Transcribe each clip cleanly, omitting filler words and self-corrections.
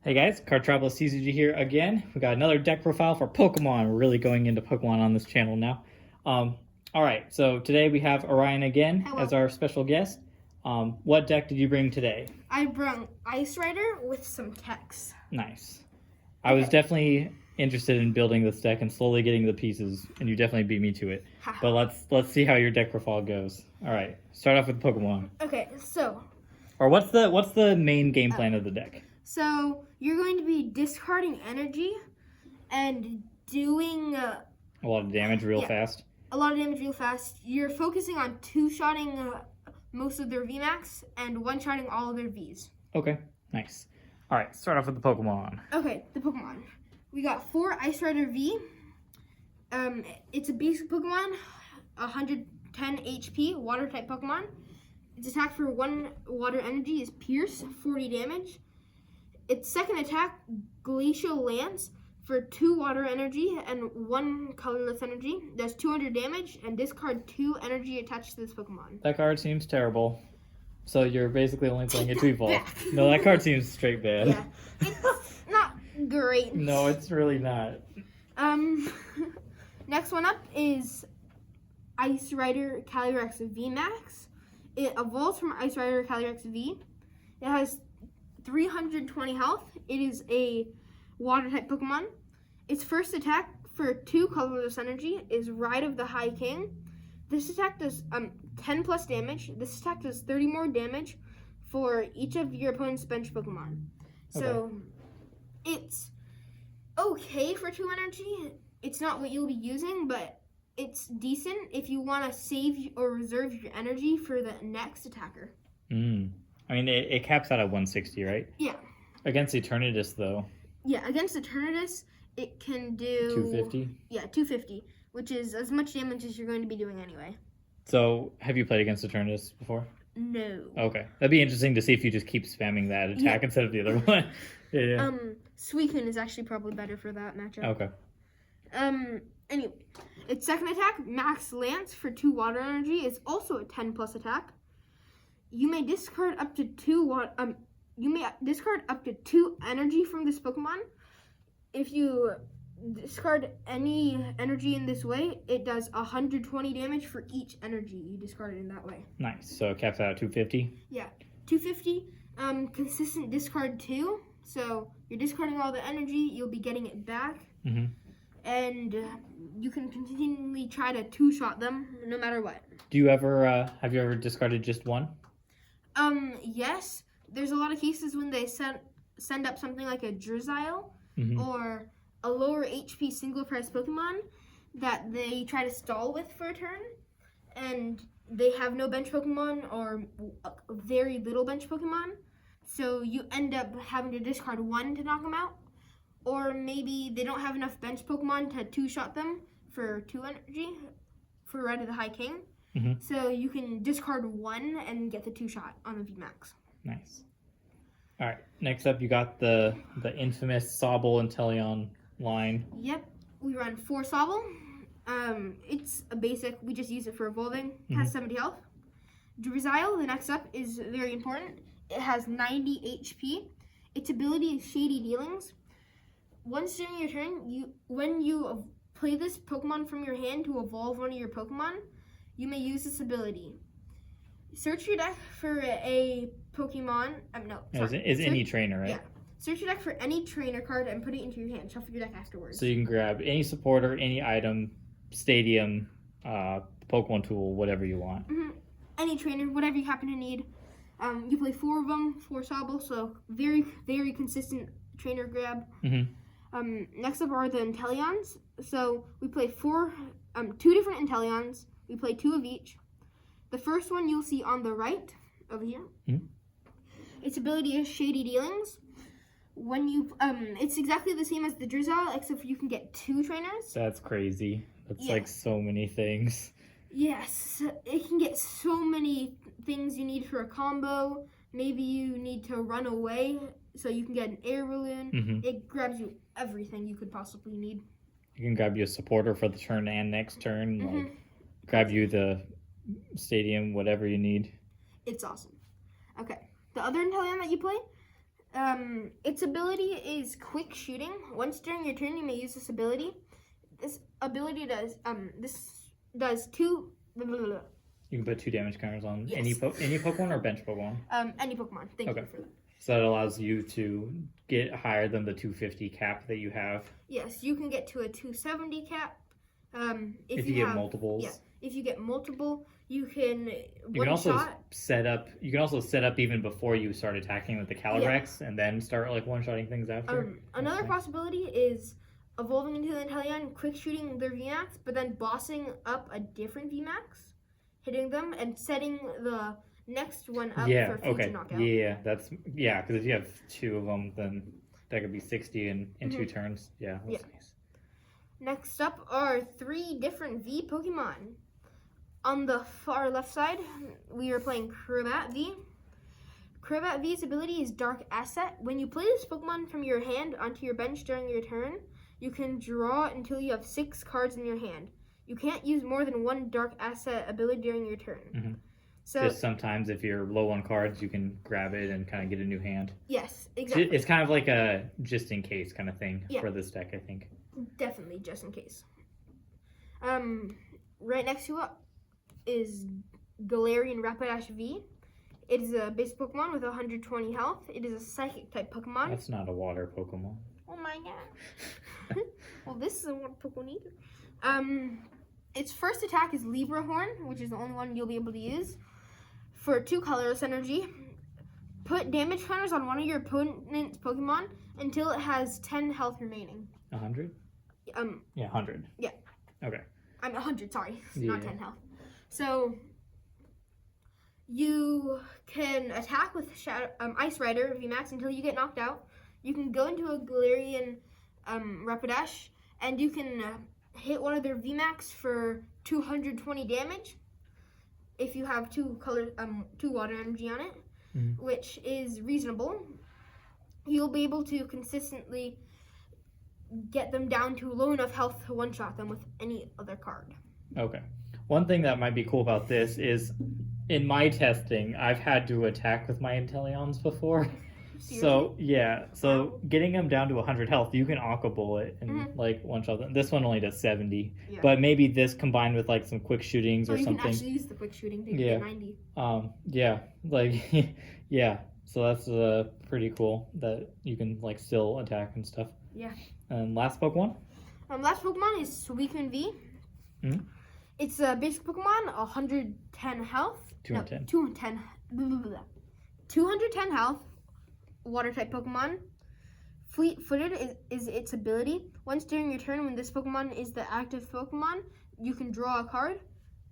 Hey guys, Cartropolis TCG here again. We got another deck profile for Pokemon. We're really going into Pokemon on this channel now. Alright, so today we have Orion again as our special guest. What deck did you bring today? I brought Ice Rider with some Tex. Nice. I was definitely interested in building this deck and slowly getting the pieces, and you definitely beat me to it. But let's see how your deck profile goes. Alright, start off with Pokemon. Okay, so... Or what's the main game plan of the deck? So, you're going to be discarding energy and doing... a lot of damage real fast? A lot of damage real fast. You're focusing on two-shotting most of their VMAX and one-shotting all of their Vs. Okay, nice. Alright, start off with the Pokemon. Okay, the Pokemon. We got 4 Ice Rider V. It's a basic Pokemon, 110 HP, Water-type Pokemon. Its attack for 1 water energy is Pierce, 40 damage. Its second attack, Glacial Lance, for 2 water energy and 1 colorless energy, does 200 damage, and discard 2 energy attached to this Pokemon. That card seems terrible. So you're basically only playing it to evolve. No, that card seems straight bad. Yeah, it's not great. No, it's really not. Next one up is Ice Rider Calyrex VMAX. It evolves from Ice Rider Calyrex V. It has 320 health. It is a water-type Pokemon. Its first attack for 2 colorless energy is Ride of the High King. This attack does 10 plus damage. This attack does 30 more damage for each of your opponent's bench Pokemon. So it's okay for 2 energy. It's not what you'll be using, but it's decent if you want to save or reserve your energy for the next attacker. I mean, it caps out at 160, right? Yeah. Against Eternatus, though. Yeah, against Eternatus, it can do... 250? Yeah, 250, which is as much damage as you're going to be doing anyway. So, have you played against Eternatus before? No. Okay. That'd be interesting to see if you just keep spamming that attack instead of the other one. Yeah. Suicune is actually probably better for that matchup. Okay. Anyway, its second attack, Max Lance, for 2 water energy, is also a 10 plus attack. You may discard up to 2 energy from this Pokemon. If you discard any energy in this way, it does 120 damage for each energy you discarded in that way. Nice. So it caps out at 250? Yeah. 250, consistent discard 2. So you're discarding all the energy, you'll be getting it back. And you can continually try to 2-shot them no matter what. Do you ever, have you ever discarded just one? Yes. There's a lot of cases when they send up something like a Drizzile or a lower HP single price Pokemon that they try to stall with for a turn, and they have no bench Pokemon or very little bench Pokemon, so you end up having to discard 1 to knock them out, or maybe they don't have enough bench Pokemon to 2-shot them for 2 energy for Ride of the High King. So you can discard 1 and get the 2-shot on the VMAX. Nice. All right. Next up, you got the infamous Sobble and Teleon line. Yep. We run 4 Sobble. It's a basic. We just use it for evolving. It has 70 health. Drizzile, the next up, is very important. It has 90 HP. Its ability is Shady Dealings. Once during your turn, when you play this Pokemon from your hand to evolve one of your Pokemon, you may use this ability. Search your deck for a Pokemon. Is any trainer, right? Yeah. Search your deck for any trainer card and put it into your hand. Shuffle your deck afterwards. So you can grab any supporter, any item, stadium, Pokemon tool, whatever you want. Any trainer, whatever you happen to need. You play 4 of them, 4 Sobble, so very, very consistent trainer grab. Next up are the Inteleons. So we play 2 different Inteleons. We play 2 of each. The first one you'll see on the right, over here. Its ability is Shady Dealings. When you, it's exactly the same as the Drizzile, except you can get 2 trainers. That's crazy. That's like so many things. Yes, it can get so many things you need for a combo. Maybe you need to run away so you can get an air balloon. It grabs you everything you could possibly need. You can grab you a supporter for the turn and next turn. Like, grab you the stadium, whatever you need. It's awesome. Okay, the other Inteleon that you play Its ability is quick shooting. Once during your turn, you may use this ability. This ability does two. You can put 2 damage counters on Yes. any Pokemon or bench Pokemon. Any Pokemon. Thank Okay. you for that. So that allows you to get higher than the 250 cap that you have. Yes, you can get to a 270 cap. If you get multiples. Yeah, if you get multiple, you can You can also set up. You can also set up even before you start attacking with the Calyrex, and then start like one-shotting things after. Another possibility is evolving into the Inteleon, quick shooting their VMAX, but then bossing up a different VMAX, hitting them, and setting the next one up for future knockout. Because if you have 2 of them, then that could be 60 in 2 turns. Yeah, that's nice. Next up are 3 different V Pokemon. On the far left side, we are playing Crobat V. Crobat V's ability is Dark Asset. When you play this Pokemon from your hand onto your bench during your turn, you can draw until you have 6 cards in your hand. You can't use more than 1 Dark Asset ability during your turn. Mm-hmm. So just sometimes if you're low on cards, you can grab it and kind of get a new hand. Yes, exactly. It's kind of like a just in case kind of thing for this deck, I think. Definitely just in case. Right next to it is Galarian Rapidash V. It is a basic Pokemon with 120 health. It is a Psychic type Pokemon. That's not a water Pokemon. Oh my god. Well, this isn't water Pokemon either. Its first attack is Libra Horn, which is the only one you'll be able to use. For 2 colorless energy, put damage counters on one of your opponent's Pokemon until it has 10 health remaining. 100? Yeah, 100. Yeah. Okay. I'm 100, sorry. Not 10 health. So, you can attack with Ice Rider VMAX until you get knocked out. You can go into a Galarian Rapidash, and you can hit one of their VMAX for 220 damage if you have 2 water energy on it, which is reasonable. You'll be able to consistently get them down to low enough health to one-shot them with any other card. Okay. One thing that might be cool about this is, in my testing, I've had to attack with my Inteleons before. Seriously? So getting them down to 100 health, you can Aqua Bullet and like one-shot them. This one only does 70, but maybe this combined with like some quick shootings or something. You can actually use the quick shooting to get 90. So that's pretty cool that you can like still attack and stuff. Yeah. And last Pokemon? Last Pokemon is Suicune V. Mm-hmm. It's a basic Pokemon, 110 health. 210. 210 health. Water type Pokemon. Fleet-footed is its ability. Once during your turn, when this Pokemon is the active Pokemon, you can draw a card.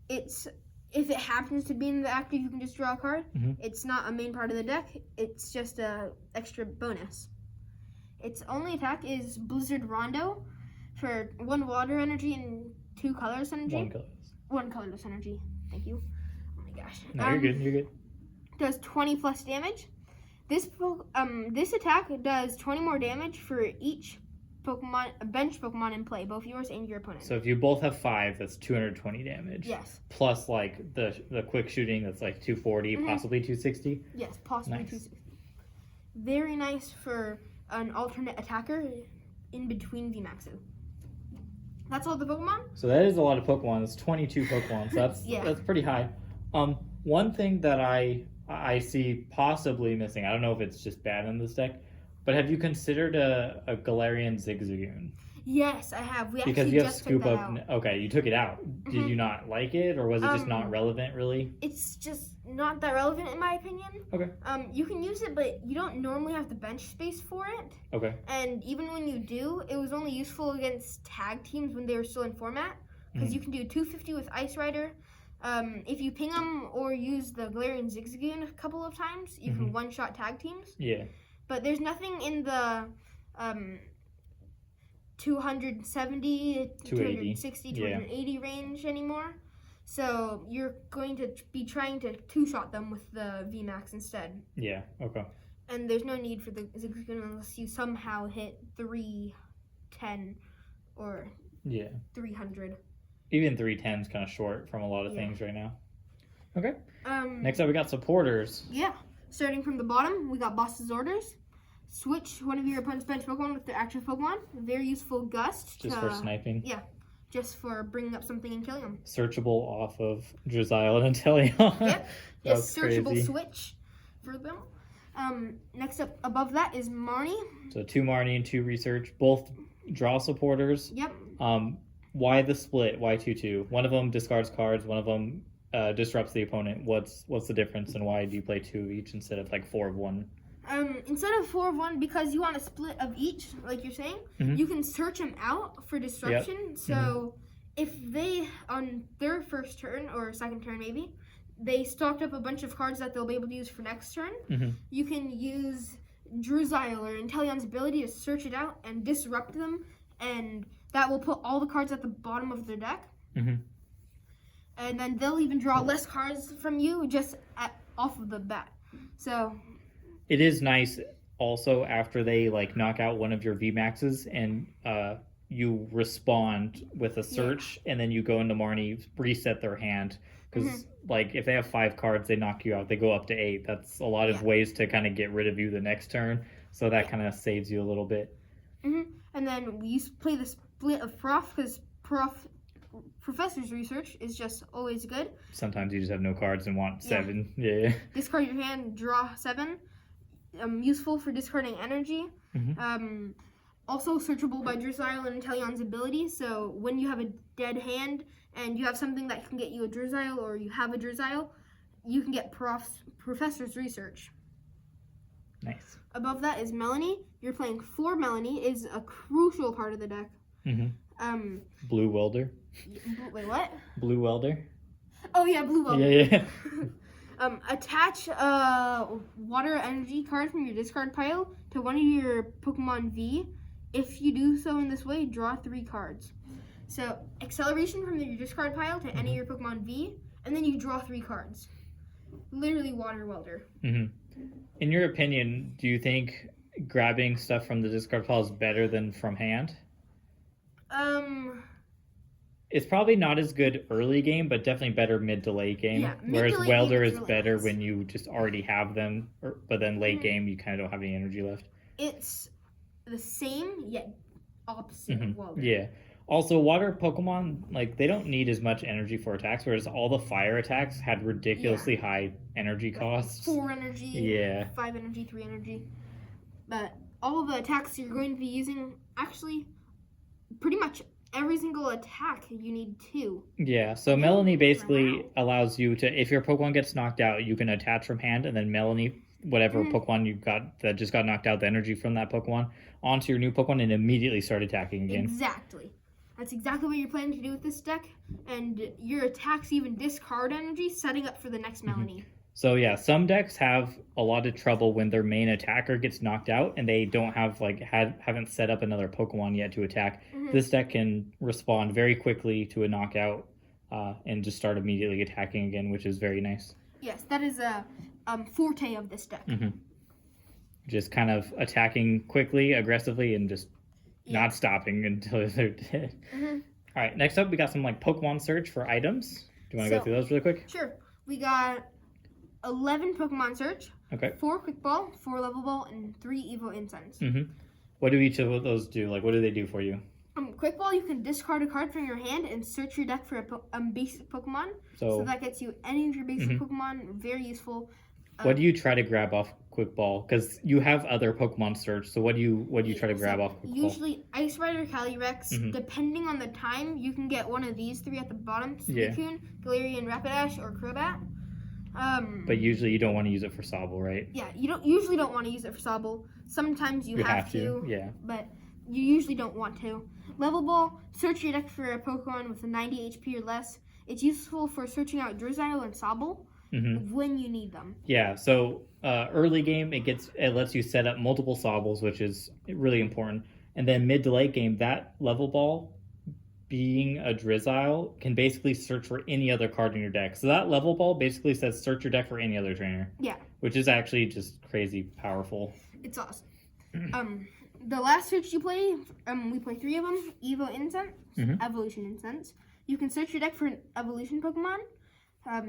If it happens to be in the active, you can just draw a card. It's not a main part of the deck. It's just a extra bonus. Its only attack is Blizzard Rondo for 1 water energy and 2 colorless energy. 1 colorless energy. Thank you. Oh my gosh. No, you're good. You're good. Does 20 plus damage. This attack does 20 more damage for each bench Pokemon in play, both yours and your opponent. So if you both have 5, that's 220 damage. Yes. Plus like the quick shooting, that's like 240, possibly 260. Yes, possibly 260. Very nice for an alternate attacker in between VMAXs. That's all the Pokemon. So that is a lot of Pokemon. It's 22 Pokemon. So that's pretty high. One thing that I see possibly missing, I don't know if it's just bad in this deck, but have you considered a Galarian Zigzagoon? Yes, I have. We because actually you have just Scoop took that Up. out. Okay, you took it out. Did you not like it, or was it just not relevant, really? It's just not that relevant, in my opinion. Okay. You can use it, but you don't normally have the bench space for it. Okay. And even when you do, it was only useful against tag teams when they were still in format, because you can do 250 with Ice Rider. If you ping them or use the Galarian Zigzagoon a couple of times, you can one-shot tag teams. Yeah. But there's nothing in the 270, 260, 280 range anymore. So you're going to be trying to two-shot them with the VMAX instead. Yeah, okay. And there's no need for the Zigzagoon unless you somehow hit 310 or 300. Even 310 is kind of short from a lot of things right now. Okay. Next Next up, we got supporters. Yeah. Starting from the bottom, we got Boss's Orders. switch one of your opponent's bench Pokemon with their active Pokemon. Very useful Gust. Just for sniping. Yeah, just for bringing up something and killing them. Searchable off of Drizzile and Inteleon. Yep, just searchable crazy. switch for them. Next up above that is Marnie. So 2 Marnie and 2 Research, both draw supporters. Yep. Why the split? Why 2-2? One of them discards cards, one of them disrupts the opponent. What's the difference, and why do you play 2 of each instead of like 4 of one? Instead of 4 of one, because you want a split of each, like you're saying, you can search them out for disruption. Yep. So if they, on their first turn or second turn maybe, they stocked up a bunch of cards that they'll be able to use for next turn, you can use Drizzile or Inteleon's ability to search it out and disrupt them, and that will put all the cards at the bottom of their deck. And then they'll even draw less cards from you just off of the bat. So it is nice also after they like knock out one of your VMAXs and you respond with a search, and then you go into Marnie, reset their hand. Because like if they have 5 cards, they knock you out, they go up to 8. That's a lot of ways to kind of get rid of you the next turn. So that kind of saves you a little bit. And then we play the split of Prof, because Professor's Research is just always good. Sometimes you just have no cards and want 7. Yeah. Discard your hand, draw 7. Useful for discarding energy. Also searchable by Drizzile and Inteleon's ability. So when you have a dead hand and you have something that can get you a Drizzile, or you have a Drizzile, you can get Professor's Research. Nice. Above that is Melanie. You're playing 4 Melanie. Is a crucial part of the deck. Blue Welder. Wait, what? Blue Welder. Oh yeah, Blue Welder. Yeah. Attach a water energy card from your discard pile to one of your Pokemon V. If you do so in this way, draw 3 cards. So acceleration from your discard pile to any of your Pokemon V, and then you draw 3 cards. Literally water welder. In your opinion, do you think grabbing stuff from the discard pile is better than from hand? It's probably not as good early game, but definitely better mid to late game. Yeah, whereas mid to late Welder game is really better nice. when you just already have them, but then late game you kind of don't have any energy left. It's the same yet opposite of Welder. Yeah. Also, water Pokemon, like, they don't need as much energy for attacks, whereas all the fire attacks had ridiculously high energy costs. 4 energy, Yeah. 5 energy, 3 energy. But all of the attacks you're going to be using, actually, pretty much every single attack you need 2. Yeah, so Melanie basically allows you to, if your Pokemon gets knocked out, you can attach from hand, and then Melanie, whatever Pokemon you got that just got knocked out, the energy from that Pokemon, onto your new Pokemon and immediately start attacking again. Exactly. That's exactly what you're planning to do with this deck, and your attacks even discard energy, setting up for the next Melanie. So yeah, some decks have a lot of trouble when their main attacker gets knocked out and they don't have haven't set up another Pokemon yet to attack. This deck can respond very quickly to a knockout and just start immediately attacking again, which is very nice. Yes, that is a forte of this deck. Just kind of attacking quickly, aggressively, and just not stopping until they're dead. All right, next up we got some like Pokemon search for items. Do you want to go through those really quick? Sure. We got 11 Pokemon search, Okay. 4 Quick Ball, 4 Level Ball, and 3 Evo Incense. What do each of those do? Like, what do they do for you? Quick Ball, you can discard a card from your hand and search your deck for a basic Pokemon. So that gets you any of your basic Pokemon. Very useful. What do you try to grab off Quick Ball? Because you have other Pokemon search. So what do you try to grab off Quick Ball? Usually Ice Rider, Calyrex. Depending on the time, you can get one of these 3 at the bottom: Suicune, Galarian, Rapidash, or Crobat. But usually you don't want to use it for Sobble, right? Yeah, you usually don't want to use it for Sobble. Sometimes you have to. Yeah. But you usually don't want to. Level Ball, search your deck for a Pokemon with a 90 HP or less. It's useful for searching out Drizzile and Sobble when you need them. Yeah, so early game, it lets you set up multiple Sobbles, which is really important. And then mid to late game, that Level Ball, being a Drizzile, can basically search for any other card in your deck. So that Level Ball basically says search your deck for any other trainer. Yeah. Which is actually just crazy powerful. It's awesome. The last search you play, we play 3 of them. Evo Incense, Evolution Incense. You can search your deck for an evolution Pokemon.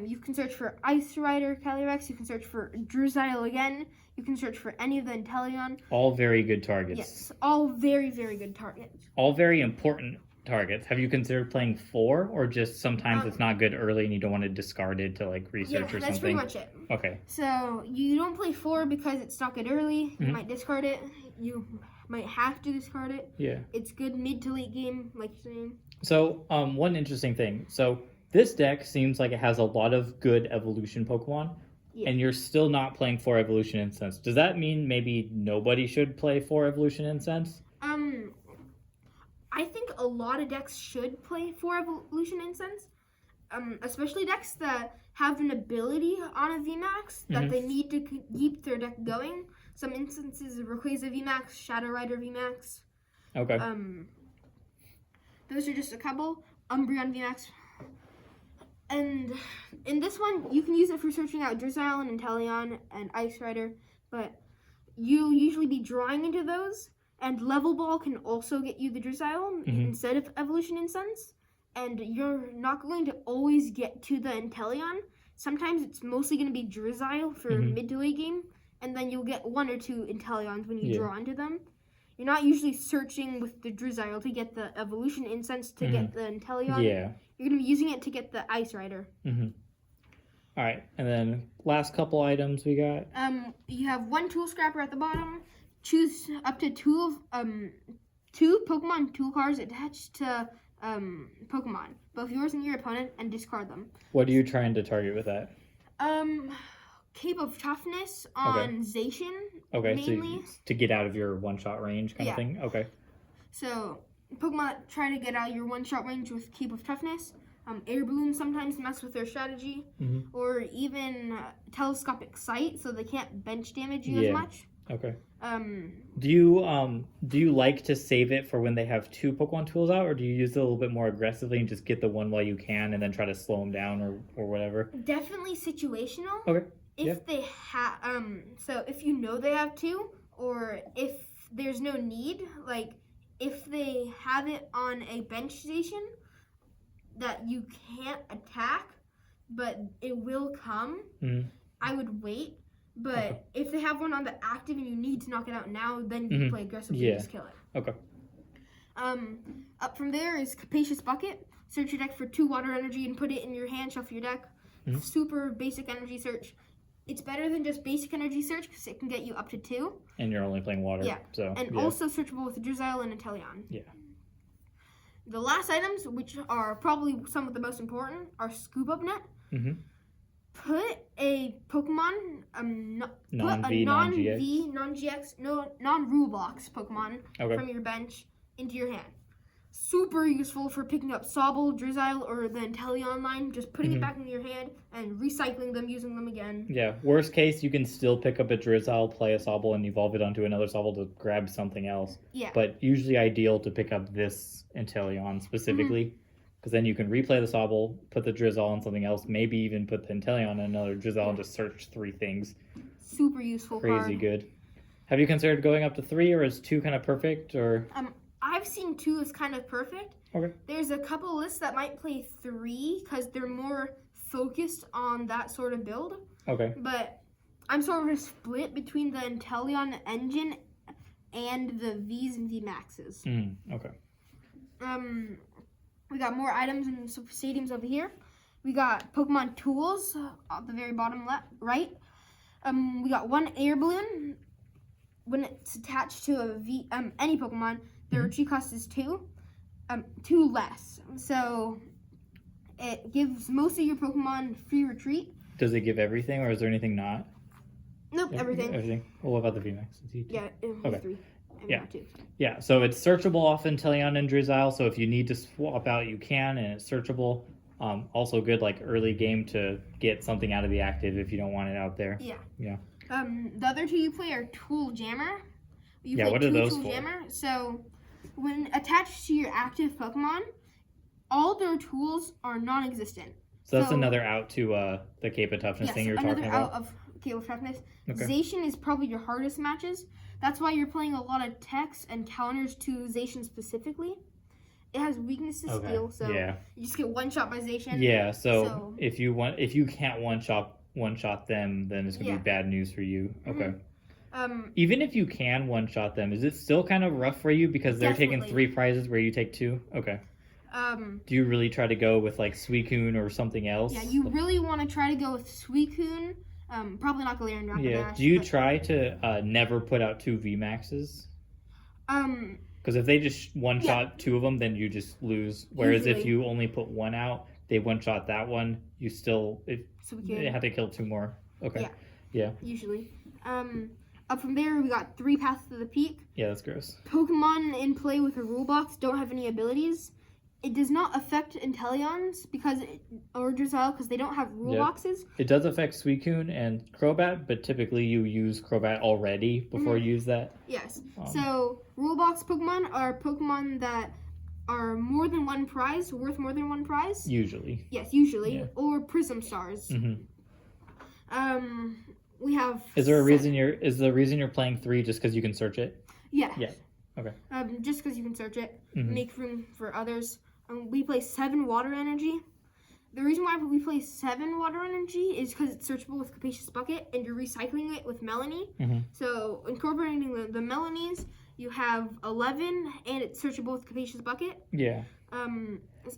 You can search for Ice Rider Calyrex. You can search for Drizzile again. You can search for any of the Inteleon. All very good targets. Yes, all very, very good targets. All very important targets. Have you considered playing 4, or just sometimes it's not good early and you don't want to discard it to like research or something? That's pretty much it. Okay. So you don't play 4 because it's not good early. You might discard it. You might have to discard it. Yeah. It's good mid to late game, like you're saying. So one interesting thing. So this deck seems like it has a lot of good evolution Pokemon, and you're still not playing 4 Evolution Incense. Does that mean maybe nobody should play 4 Evolution Incense? I think a lot of decks should play 4 Evolution Incense, especially decks that have an ability on a VMAX that they need to keep their deck going. Some instances of Rayquaza VMAX, Shadow Rider VMAX. Okay. Those are just a couple. Umbreon VMAX. And in this one, you can use it for searching out Drizzile and Inteleon and Ice Rider, but you'll usually be drawing into those. And Level Ball can also get you the Drizzile instead of Evolution Incense. And you're not going to always get to the Inteleon. Sometimes it's mostly going to be Drizzile for mid to late game. And then you'll get 1 or 2 Inteleons when you draw into them. You're not usually searching with the Drizzile to get the Evolution Incense to get the Inteleon. Yeah. You're going to be using it to get the Ice Rider. All right. And then last couple items we got. You have 1 Tool Scrapper at the bottom. Choose up to 2 Pokemon tool cards attached to Pokemon, both yours and your opponent, and discard them. What are you trying to target with that? Cape of Toughness on Zacian. Okay, mainly. So to get out of your one-shot range kind of thing? Okay. So, Pokemon that try to get out of your one-shot range with Cape of Toughness. Air Balloon sometimes mess with their strategy. Or even Telescopic Sight, so they can't bench damage you as much. Okay. Do you like to save it for when they have 2 Pokemon tools out, or do you use it a little bit more aggressively and just get the one while you can and then try to slow them down or whatever? Definitely situational. Okay. If they have, so if you know they have 2, or if there's no need, like if they have it on a bench station that you can't attack, but it will come, I would wait. But if they have one on the active and you need to knock it out now, then you play aggressively and just kill it. Okay. Up from there is Capacious Bucket. Search your deck for 2 water energy and put it in your hand, shuffle your deck. Super basic energy search. It's better than just basic energy search because it can get you up to 2. And you're only playing water. Yeah. So, and also searchable with Drizzile and Inteleon. Yeah. The last items, which are probably some of the most important, are Scoop Up Net. Put a Pokemon, non-V, non-V, non-GX, non-Rule Box Pokemon from your bench into your hand. Super useful for picking up Sobble, Drizzile, or the Inteleon line. Just putting it back in your hand and recycling them, using them again. Yeah, worst case, you can still pick up a Drizzile, play a Sobble, and evolve it onto another Sobble to grab something else. Yeah. But usually ideal to pick up this Inteleon specifically. Because then you can replay the Sobble, put the Drizzile on something else, maybe even put the Inteleon on another Drizzile and just search 3 things. Super useful Crazy good. Have you considered going up to 3, or is 2 kind of perfect? Or I've seen 2 as kind of perfect. Okay. There's a couple lists that might play 3 because they're more focused on that sort of build. Okay. But I'm sort of split between the Inteleon engine and the V's and VMAXs. Okay. We got more items and some stadiums over here. We got Pokemon tools at the very bottom right. We got 1 air balloon. When it's attached to a any Pokemon, the retreat cost is 2. 2 less. So it gives most of your Pokemon free retreat. Does it give everything, or is there anything not? Nope, everything. Everything. Well, what about the VMAX? Yeah, okay. 3. Yeah. Yeah, so it's searchable off Inteleon and Drizzile, so if you need to swap out, you can, and it's searchable. Also good, like, early game to get something out of the active if you don't want it out there. Yeah. Yeah. The other 2 you play are Tool Jammer. What are those Tool for? Jammer. So, when attached to your active Pokemon, all their tools are non-existent. So that's another out to the Cape of Toughness thing you're talking about? Another out of Cape of Toughness. Okay. Zacian is probably your hardest matches. That's why you're playing a lot of techs and counters to Zacian specifically. It has weakness to Okay. steel, so Yeah. you just get one shot by Zacian. Yeah. So So- if you can't one shot them, then it's gonna Yeah. be bad news for you. Okay. Even Even if you can one shot them, is it still kind of rough for you because they're taking Definitely. 3 prizes where you take 2? Okay. um, Do you really try to go with like Suicune or something else? yeah, you really want to try to go with Suicune. Probably not Galarian Rapidash. Yeah. Do you but, try to never put out 2 VMAXs? Because if they just one shot 2 of them, then you just lose. Whereas if Usually. you only put 1 out, they one shot that one, you still they Suicune. have to kill 2 more. Okay. Yeah. Yeah. Usually. Up from there, we got 3 Paths to the Peak. Yeah, that's gross. Pokemon in play with a rule box don't have any abilities. It does not affect Inteleons or Drizzile because they don't have rule Yeah. boxes. It does affect Suicune and Crobat, but typically you use Crobat already before you use that. Yes. So rule box Pokemon are Pokemon that are more than 1 prize, worth more than 1 prize. Usually. Yes, usually, Yeah. or Prism Stars. Hmm. We have. Is there a reason you're playing 3 just because you can search it? Yeah. Yeah. Okay. Just because you can search it, Mhm. make room for others. We play 7 Water Energy. The reason why we play 7 Water Energy is because it's searchable with Capacious Bucket, and you're recycling it with Melanie. Mhm. So incorporating the Melanies, you have 11, and it's searchable with Capacious Bucket. Yeah.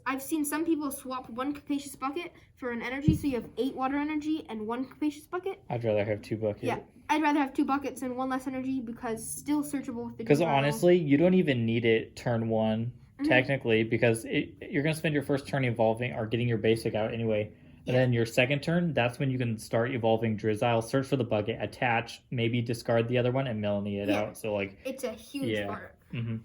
I've seen some people swap 1 Capacious Bucket for an energy, so you have 8 Water Energy and 1 Capacious Bucket. I'd rather have 2 buckets. Yeah, I'd rather have 2 buckets and 1 less energy because still searchable with the. Because Drizzile. honestly, you don't even need it turn 1 Mhm. technically, because you're gonna spend your first turn evolving or getting your basic out anyway, and Yeah. then your second turn, that's when you can start evolving Drizzile, search for the bucket, attach, maybe discard the other one, and Melanie it Yeah. out. So like, It's a huge Yeah. part. hmm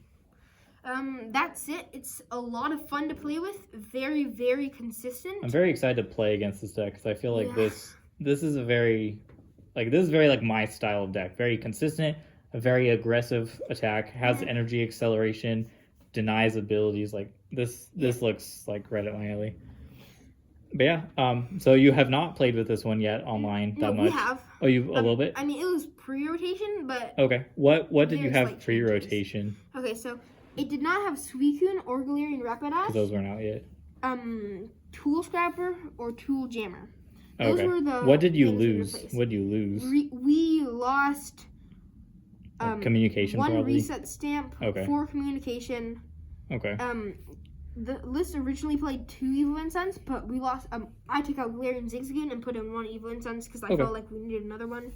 That's it. It's a lot of fun to play with. Very, very consistent. I'm very excited to play against this deck because I feel like Yeah. this is very like my style of deck. Very consistent, a very aggressive attack, has Mhm. energy acceleration, denies abilities. Like this looks like right up my alley. But yeah, so you have not played with this one yet online that No, much. we have. Oh, you a little bit. I mean, it was pre-rotation, but Okay, what did you There's, have like, pre-rotation? okay. So it did not have Suicune or Galarian Because Rapidash, those weren't out yet. Tool Scrapper or Tool Jammer. Those Okay. were the What did you things in lose? replace. What did you lose? We lost Like communication, 1 probably. reset stamp, Okay. 4 communication. Okay. The list originally played 2 Evil Incense, but we lost. I took out Galarian Zigzagoon and put in 1 Evil Incense because I Okay. felt like we needed another one.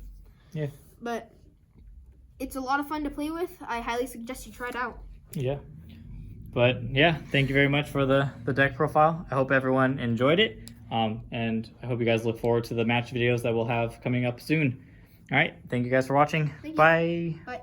Yeah. But it's a lot of fun to play with. I highly suggest you try it out. Yeah. But yeah, thank you very much for the deck profile. I hope everyone enjoyed it. And I hope you guys look forward to the match videos that we'll have coming up soon. All right. Thank you guys for watching. Thank you. Bye. Bye.